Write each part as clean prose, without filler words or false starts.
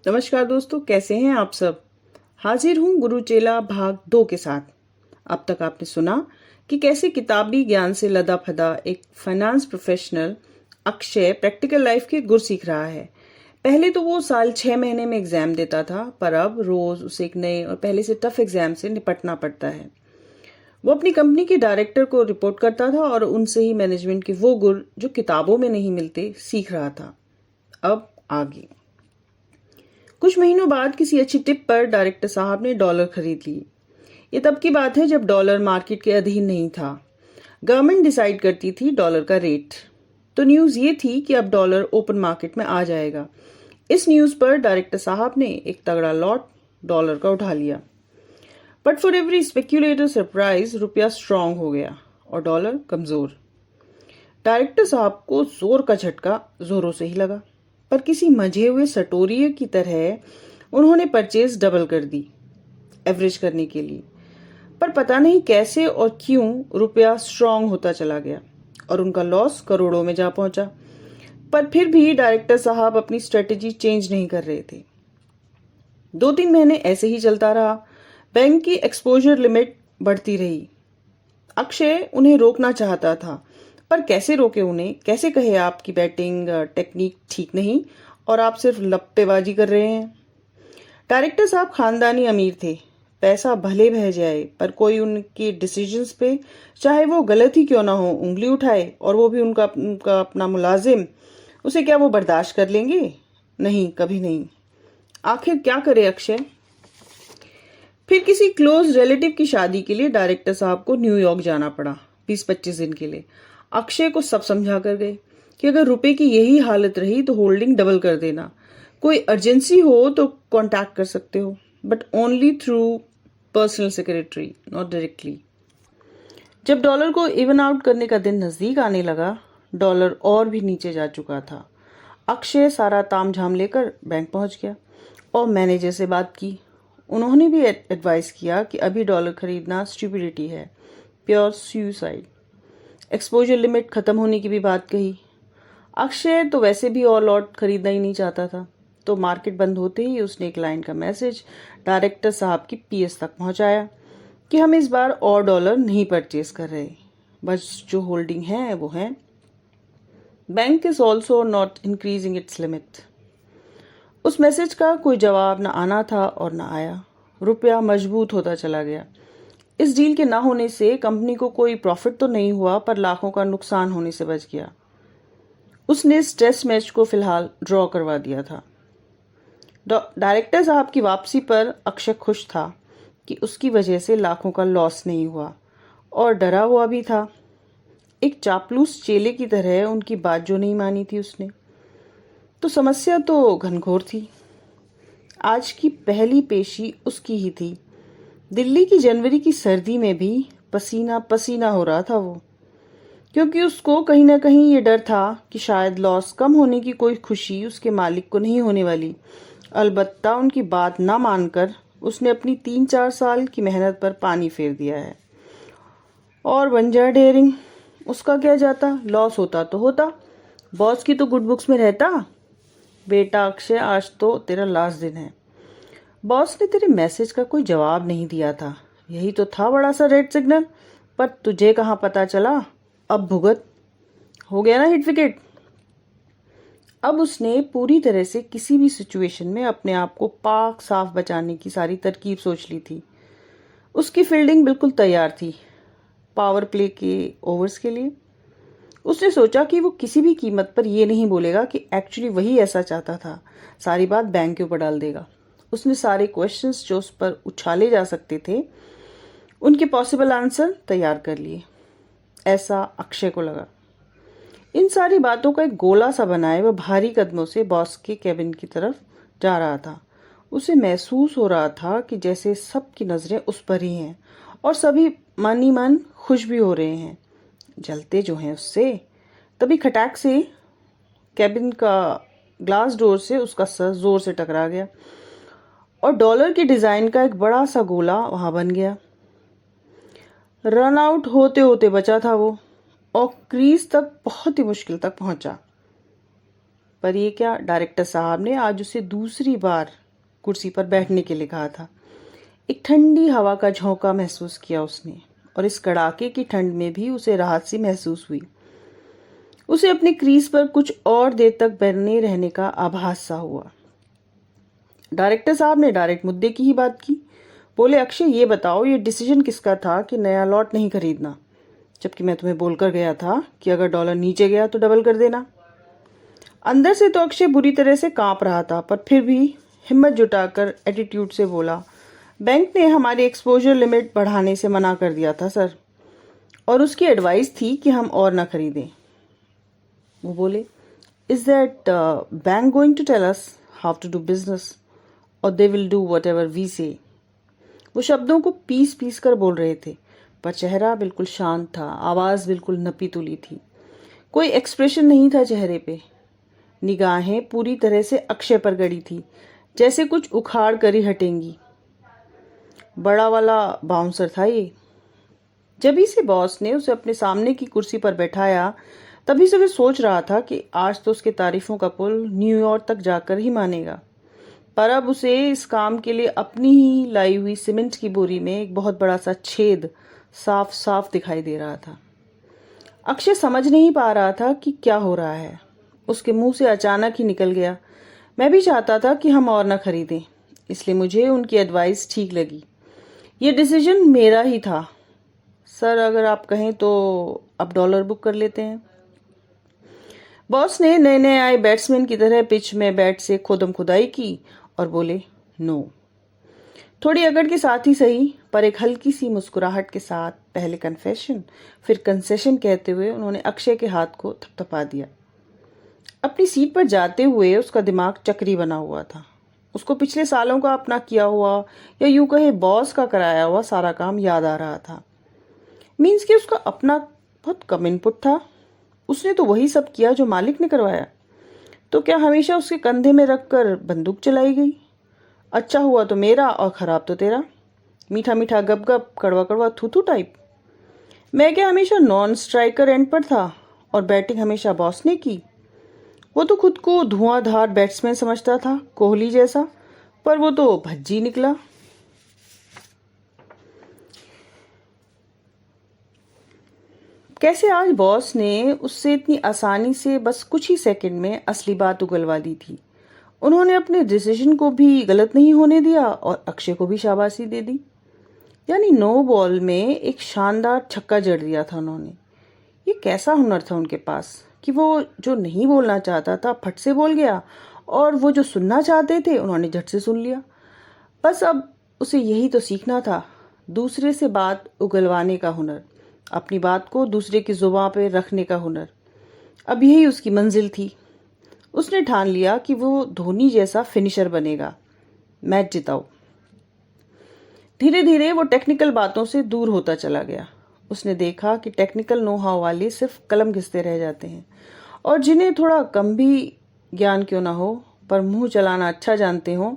नमस्कार दोस्तों, कैसे हैं आप सब। हाजिर हूँ गुरु चेला भाग 2 के साथ। अब तक आपने सुना कि कैसे किताबी ज्ञान से लदा फदा एक finance professional Akshay practical life के गुर सीख रहा है। पहले तो वो साल 6 महीने में एग्जाम देता था, पर अब रोज उसे एक नए और पहले से टफ एग्जाम से निपटना पड़ता है। वो अपनी कंपनी के डायरेक्टर को रिपोर्ट करता था और उनसे ही मैनेजमेंट के वो गुर जो किताबों में नहीं मिलते सीख रहा था। अब आगे कुछ महीनों बाद किसी अच्छी टिप पर डायरेक्टर साहब ने डॉलर खरीद लिए। ये तब की बात है जब डॉलर मार्केट के अधीन नहीं था। गवर्नमेंट डिसाइड करती थी डॉलर का रेट। तो न्यूज़ ये थी कि अब डॉलर ओपन मार्केट में आ जाएगा। इस न्यूज़ पर डायरेक्टर साहब ने एक तगड़ा लॉट डॉलर का उठा लिया। But for every speculator surprise रुपया स्ट्रांग हो गया और डॉलर कमजोर। डायरेक्टर साहब को जोर का झटका जोरों से ही लगा, पर किसी मजे हुए सटोरिये की तरह उन्होंने परचेज डबल कर दी एवरेज करने के लिए। पर पता नहीं कैसे और क्यों रुपया स्ट्रांग होता चला गया और उनका लॉस करोड़ों में जा पहुंचा। पर फिर भी डायरेक्टर साहब अपनी स्ट्रेटेजी चेंज नहीं कर रहे थे। 2-3 महीने ऐसे ही चलता रहा। बैंक की एक्सपोजर लिमिट बढ़ती रही। अक्षय उन्हें रोकना चाहता था, पर कैसे रोके उन्हें, कैसे कहे आपकी बैटिंग टेक्निक ठीक नहीं और आप सिर्फ लप्पेबाजी कर रहे हैं। डायरेक्टर साहब खानदानी अमीर थे। पैसा भले बह जाए पर कोई उनके डिसीजंस पे, चाहे वो गलत ही क्यों ना हो, उंगली उठाए और वो भी उनका अपना मुलाजिम, उसे क्या वो बर्दाश्त कर लेंगे? नहीं, कभी नहीं। आखिर क्या करे अक्षय। फिर किसी क्लोज रिलेटिव की शादी के लिए डायरेक्टर साहब को न्यूयॉर्क जाना पड़ा 20-25 दिन के लिए। अक्षय को सब समझा कर गए कि अगर रुपए की यही हालत रही तो होल्डिंग डबल कर देना। कोई अर्जेंसी हो तो कांटेक्ट कर सकते हो, but only through personal secretary, not directly. जब डॉलर को इवन आउट करने का दिन नजदीक आने लगा, डॉलर और भी नीचे जा चुका था। अक्षय सारा तामझाम लेकर बैंक पहुंच गया और मैनेजर से बात की। उन्होंने भी एडवाइस किया कि अभी डॉलर खरीदना स्टूपिडिटी है, प्योर सुसाइड। एक्सपोजर लिमिट खत्म होने की भी बात कही। अक्षय तो वैसे भी और लॉट खरीदना ही नहीं चाहता था। तो मार्केट बंद होते ही उसने एक लाइन का मैसेज डायरेक्टर साहब की पीएस तक पहुंचाया कि हम इस बार और डॉलर नहीं परचेज कर रहे, बस जो होल्डिंग है वो है। Bank is also not increasing its limit. उस मैसेज का कोई जवाब न आना था और न आया। रुपया मजबूत होता चला गया। इस डील के ना होने से कंपनी को कोई प्रॉफिट तो नहीं हुआ, पर लाखों का नुकसान होने से बच गया। उसने इस टेस्ट मैच को फिलहाल ड्रॉ करवा दिया था। डायरेक्टर साहब की वापसी पर अक्षय खुश था कि उसकी वजह से लाखों का लॉस नहीं हुआ, और डरा हुआ भी था। एक चापलूस चेले की तरह उनकी बात जो नहीं मानी थी उसने। तो समस्या तो घनघोर थी। आज की पहली पेशी उसकी ही थी। दिल्ली की जनवरी की सर्दी में भी पसीना पसीना हो रहा था वो, क्योंकि उसको कहीं ना कहीं ये डर था कि शायद लॉस कम होने की कोई खुशी उसके मालिक को नहीं होने वाली। अलबत्ता उनकी बात ना मानकर उसने अपनी 3-4 साल की मेहनत पर पानी फेर दिया है। और बंजर डेयरिंग, उसका क्या जाता, लॉस होता तो होता, बॉस की तो गुड बुक्स में रहता। बेटा अक्षय, आज तो तेरा लास्ट दिन है। बॉस ने तेरे मैसेज का कोई जवाब नहीं दिया था, यही तो था बड़ा सा रेड सिग्नल, पर तुझे कहाँ पता चला। अब भुगत। हो गया ना हिट विकेट। अब उसने पूरी तरह से किसी भी सिचुएशन में अपने आप को पाक साफ बचाने की सारी तरकीब सोच ली थी। उसकी फील्डिंग बिल्कुल तैयार थी पावर प्ले के ओवर्स के लिए। उसने सोचा कि वो किसी भी कीमत पर ये नहीं बोलेगा कि एक्चुअली वही ऐसा चाहता था, सारी बात बैंक के ऊपर डाल देगा। उसने सारे क्वेश्चंस जो उस पर उछाले जा सकते थे, उनके पॉसिबल आंसर तैयार कर लिए, ऐसा अक्षय को लगा। इन सारी बातों का एक गोला सा बनाए वह भारी कदमों से बॉस के केबिन की तरफ जा रहा था। उसे महसूस हो रहा था कि जैसे सबकी नजरें उस पर ही हैं और सभी मन ही मन खुश भी हो रहे हैं, जलते जो हैं उससे। तभी खटाक से कैबिन का ग्लास डोर से उसका सर जोर से टकरा गया और डॉलर की डिजाइन का एक बड़ा सा गोला वहां बन गया। रन आउट होते होते बचा था वो और क्रीज तक बहुत ही मुश्किल तक पहुंचा। पर ये क्या, डायरेक्टर साहब ने आज उसे दूसरी बार कुर्सी पर बैठने के लिए कहा था। एक ठंडी हवा का झोंका महसूस किया उसने, और इस कड़ाके की ठंड में भी उसे राहत सी महसूस हुई। उसे अपने क्रीज पर कुछ और देर तक बने रहने का आभास सा हुआ। डायरेक्टर साहब ने डायरेक्ट मुद्दे की ही बात की। बोले, अक्षय ये बताओ, ये डिसीजन किसका था कि नया लॉट नहीं खरीदना, जबकि मैं तुम्हें बोलकर गया था कि अगर डॉलर नीचे गया तो डबल कर देना। अंदर से तो अक्षय बुरी तरह से कांप रहा था, पर फिर भी हिम्मत जुटाकर एटीट्यूड से बोला, बैंक ने हमारी एक्सपोजर लिमिट बढ़ाने से मना कर दिया था सर, और उसकी एडवाइस थी कि हम और ना खरीदें। वो बोले, is that bank going to tell us how to do business और they will do whatever we say. वो शब्दों को पीस पीस कर बोल रहे थे, पर चेहरा बिल्कुल शांत था, आवाज़ बिल्कुल नपी तुली थी, कोई एक्सप्रेशन नहीं था चेहरे पे। निगाहें पूरी तरह से अक्षय पर गड़ी थी, जैसे कुछ उखाड़ कर ही हटेंगी। बड़ा वाला बाउंसर था ये। जब ही से बॉस ने उसे अपने सामने की कुर्सी पर बैठाया, तभी से वह सोच रहा था कि आज तो उसके तारीफों का पुल न्यूयॉर्क तक जाकर ही मानेगा। पर अब उसे इस काम के लिए अपनी ही लाई हुई सीमेंट की बोरी में एक बहुत बड़ा सा छेद साफ साफ दिखाई दे रहा था। अक्षय समझ नहीं पा रहा था कि क्या हो रहा है। उसके मुंह से अचानक ही निकल गया, मैं भी चाहता था कि हम और न खरीदें, इसलिए मुझे उनकी एडवाइस ठीक लगी। ये डिसीजन मेरा ही था सर, अगर आप कहें तो अब डॉलर बुक कर लेते हैं। बॉस ने नए नए आए बैट्समैन की तरह पिच में बैट से खोदम खुदाई की और बोले, नो। थोड़ी अकड़ के साथ ही सही, पर एक हल्की सी मुस्कुराहट के साथ पहले कन्फेशन फिर कंसेशन कहते हुए उन्होंने अक्षय के हाथ को थपथपा दिया। अपनी सीट पर जाते हुए उसका दिमाग चक्री बना हुआ था। उसको पिछले सालों का अपना किया हुआ, या यूं कहे बॉस का कराया हुआ सारा काम याद आ रहा था। मीन्स कि उसका अपना बहुत कम इनपुट था। उसने तो वही सब किया जो मालिक ने करवाया। तो क्या हमेशा उसके कंधे में रखकर बंदूक चलाई गई? अच्छा हुआ तो मेरा और खराब तो तेरा। मीठा मीठा गप गप, कड़वा कड़वा थू थू टाइप। मैं क्या हमेशा नॉन स्ट्राइकर एंड पर था और बैटिंग हमेशा बॉस ने की? वो तो खुद को धुआंधार बैट्समैन समझता था, कोहली जैसा, पर वो तो भज्जी निकला। कैसे आज बॉस ने उससे इतनी आसानी से बस कुछ ही सेकंड में असली बात उगलवा दी थी। उन्होंने अपने डिसीजन को भी गलत नहीं होने दिया और अक्षय को भी शाबाशी दे दी। यानी 9 बॉल में एक शानदार छक्का जड़ दिया था उन्होंने। ये कैसा हुनर था उनके पास कि वो जो नहीं बोलना चाहता था फट से बोल गया, और वो जो सुनना चाहते थे उन्होंने झट से सुन लिया। बस अब उसे यही तो सीखना था, दूसरे से बात उगलवाने का हुनर, अपनी बात को दूसरे की जुबान पे रखने का हुनर। अब यही उसकी मंजिल थी। उसने ठान लिया कि वो धोनी जैसा फिनिशर बनेगा, मैच जिताओ। धीरे धीरे वो टेक्निकल बातों से दूर होता चला गया। उसने देखा कि टेक्निकल नो हाउ वाले सिर्फ कलम घिसते रह जाते हैं, और जिन्हें थोड़ा कम भी ज्ञान क्यों ना हो पर मुंह चलाना अच्छा जानते हो,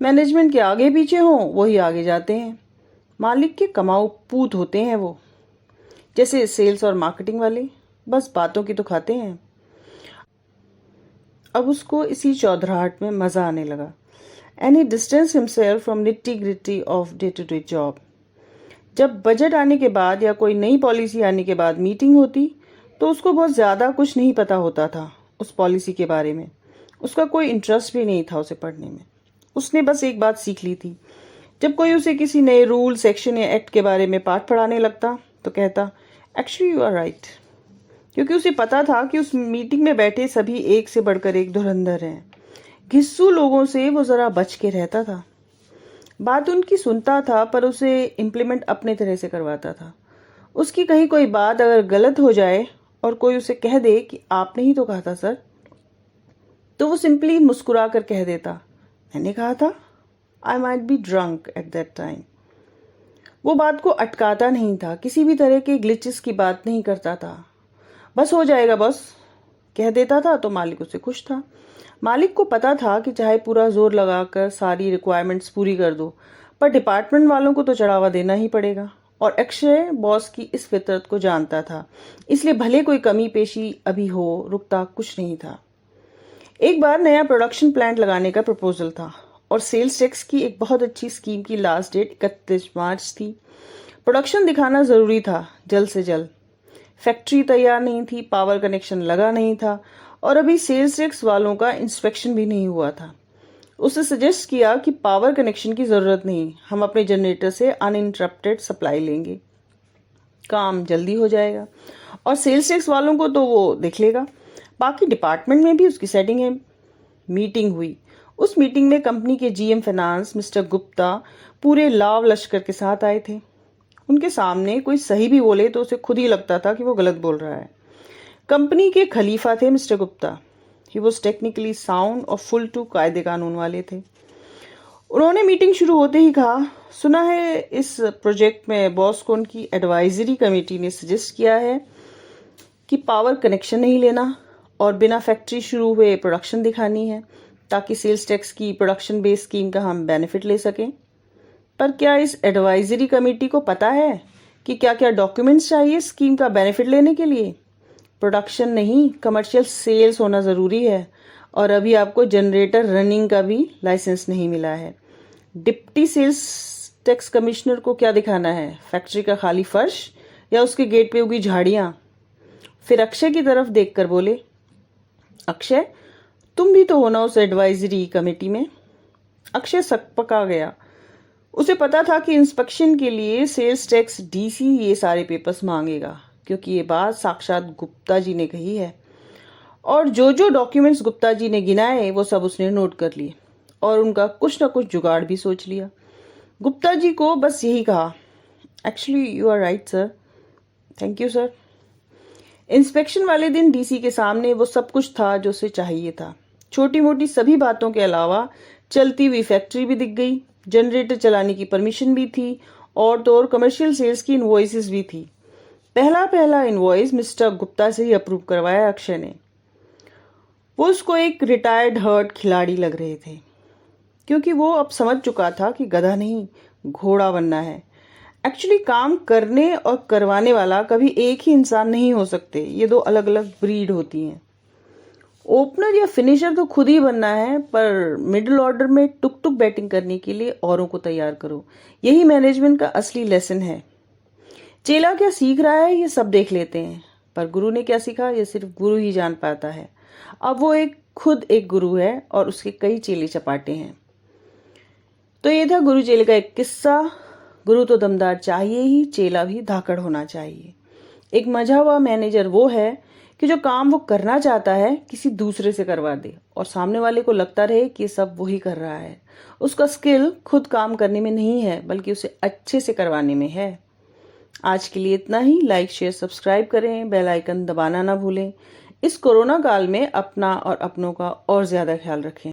मैनेजमेंट के आगे पीछे हो, वही आगे जाते हैं। मालिक के कमाऊ पूत होते हैं वो, जैसे सेल्स और मार्केटिंग वाले, बस बातों की तो खाते हैं। अब उसको इसी चौधराहट में मजा आने लगा। And he distance himself from nitty gritty of day to day job. जब बजट आने के बाद या कोई नई पॉलिसी आने के बाद मीटिंग होती, तो उसको बहुत ज़्यादा कुछ नहीं पता होता था उस पॉलिसी के बारे में। उसका कोई इंटरेस्ट भी नहीं था उसे पढ़ने में। उसने बस एक बात सीख ली थी, जब कोई उसे किसी नए रूल, सेक्शन या एक्ट के बारे में पाठ पढ़ाने लगता तो कहता, एक्चुअली यू आर राइट। क्योंकि उसे पता था कि उस मीटिंग में बैठे सभी एक से बढ़कर एक धुरंधर हैं। घिस्सू लोगों से वो ज़रा बच के रहता था। बात उनकी सुनता था, पर उसे इम्प्लीमेंट अपने तरह से करवाता था। उसकी कहीं कोई बात अगर गलत हो जाए और कोई उसे कह दे कि आपने ही तो कहा था सर, तो वो सिंपली मुस्कुरा कर कह देता, मैंने कहा था, I might be drunk at that time. वो बात को अटकाता नहीं था, किसी भी तरह के ग्लिचेस की बात नहीं करता था। बस हो जाएगा बॉस कह देता था तो मालिक उससे खुश था। मालिक को पता था कि चाहे पूरा जोर लगाकर सारी रिक्वायरमेंट्स पूरी कर दो, पर डिपार्टमेंट वालों को तो चढ़ावा देना ही पड़ेगा। और अक्षय बॉस की इस फितरत को जानता था, इसलिए भले कोई कमी पेशी अभी हो, रुकता कुछ नहीं था। एक बार नया प्रोडक्शन प्लांट लगाने का प्रपोजल था और सेल्स टैक्स की एक बहुत अच्छी स्कीम की लास्ट डेट 31 मार्च थी। प्रोडक्शन दिखाना ज़रूरी था जल्द से जल्द। फैक्ट्री तैयार नहीं थी, पावर कनेक्शन लगा नहीं था और अभी सेल्स टैक्स वालों का इंस्पेक्शन भी नहीं हुआ था। उसने सजेस्ट किया कि पावर कनेक्शन की ज़रूरत नहीं, हम अपने जनरेटर से अनइंटरप्टेड सप्लाई लेंगे, काम जल्दी हो जाएगा और सेल्स टैक्स वालों को तो वो देख लेगा, बाकी डिपार्टमेंट में भी उसकी सेटिंग है। मीटिंग हुई। उस मीटिंग में कंपनी के जीएम फाइनेंस मिस्टर गुप्ता पूरे लाव लश्कर के साथ आए थे। उनके सामने कोई सही भी बोले तो उसे खुद ही लगता था कि वो गलत बोल रहा है। कंपनी के खलीफा थे mister Gupta. He was technically sound और फुल टू कायदे कानून वाले थे। उन्होंने मीटिंग शुरू होते ही कहा, सुना है इस प्रोजेक्ट में बॉस को उनकी एडवाइजरी कमेटी ने सजेस्ट किया है कि पावर कनेक्शन नहीं लेना और बिना फैक्ट्री शुरू हुए प्रोडक्शन दिखानी है ताकि सेल्स टैक्स की प्रोडक्शन बेस्ड स्कीम का हम बेनिफिट ले सकें। पर क्या इस एडवाइजरी कमेटी को पता है कि क्या क्या डॉक्यूमेंट्स चाहिए स्कीम का बेनिफिट लेने के लिए? प्रोडक्शन नहीं, कमर्शियल सेल्स होना ज़रूरी है और अभी आपको जनरेटर रनिंग का भी लाइसेंस नहीं मिला है। डिप्टी सेल्स टैक्स कमिश्नर को क्या दिखाना है, फैक्ट्री का खाली फर्श या उसके गेट पे उगी झाड़ियाँ? फिर अक्षय की तरफ देखकर बोले, अक्षय तुम भी तो हो ना उस एडवाइजरी कमेटी में। अक्षय सकपका गया। उसे पता था कि इंस्पेक्शन के लिए सेल्स टैक्स डीसी ये सारे पेपर्स मांगेगा क्योंकि ये बात साक्षात गुप्ता जी ने कही है और जो जो डॉक्यूमेंट्स गुप्ता जी ने गिनाए वो सब उसने नोट कर लिए और उनका कुछ ना कुछ जुगाड़ भी सोच लिया। गुप्ता जी को बस यही कहा, actually you are right sir, thank you sir. Inspection वाले दिन डीसी के सामने वो सब कुछ था जो उसे चाहिए था। छोटी मोटी सभी बातों के अलावा चलती हुई फैक्ट्री भी दिख गई, जनरेटर चलाने की परमिशन भी थी और तो और कमर्शियल सेल्स की इनवॉइसेस भी थी। पहला इनवॉइस मिस्टर गुप्ता से ही अप्रूव करवाया अक्षय ने। वो उसको एक रिटायर्ड हर्ट खिलाड़ी लग रहे थे क्योंकि वो अब समझ चुका था कि गधा नहीं घोड़ा बनना है। एक्चुअली काम करने और करवाने वाला कभी एक ही इंसान नहीं हो सकते, ये दो अलग अलग ब्रीड होती हैं। ओपनर या फिनिशर तो खुद ही बनना है, पर मिडिल ऑर्डर में टुक टुक बैटिंग करने के लिए औरों को तैयार करो, यही मैनेजमेंट का असली लेसन है। चेला क्या सीख रहा है ये सब देख लेते हैं, पर गुरु ने क्या सीखा ये सिर्फ गुरु ही जान पाता है। अब वो खुद एक गुरु है और उसके कई चेले चपाटे हैं। तो ये था गुरु चेले का एक किस्सा। गुरु तो दमदार चाहिए ही, चेला भी धाकड़ होना चाहिए। एक मजा हुआ मैनेजर वो है कि जो काम वो करना चाहता है किसी दूसरे से करवा दे और सामने वाले को लगता रहे कि सब वही कर रहा है। उसका स्किल खुद काम करने में नहीं है बल्कि उसे अच्छे से करवाने में है। आज के लिए इतना ही। लाइक शेयर सब्सक्राइब करें, बेल आइकन दबाना ना भूलें। इस कोरोना काल में अपना और अपनों का और ज्यादा ख्याल रखें।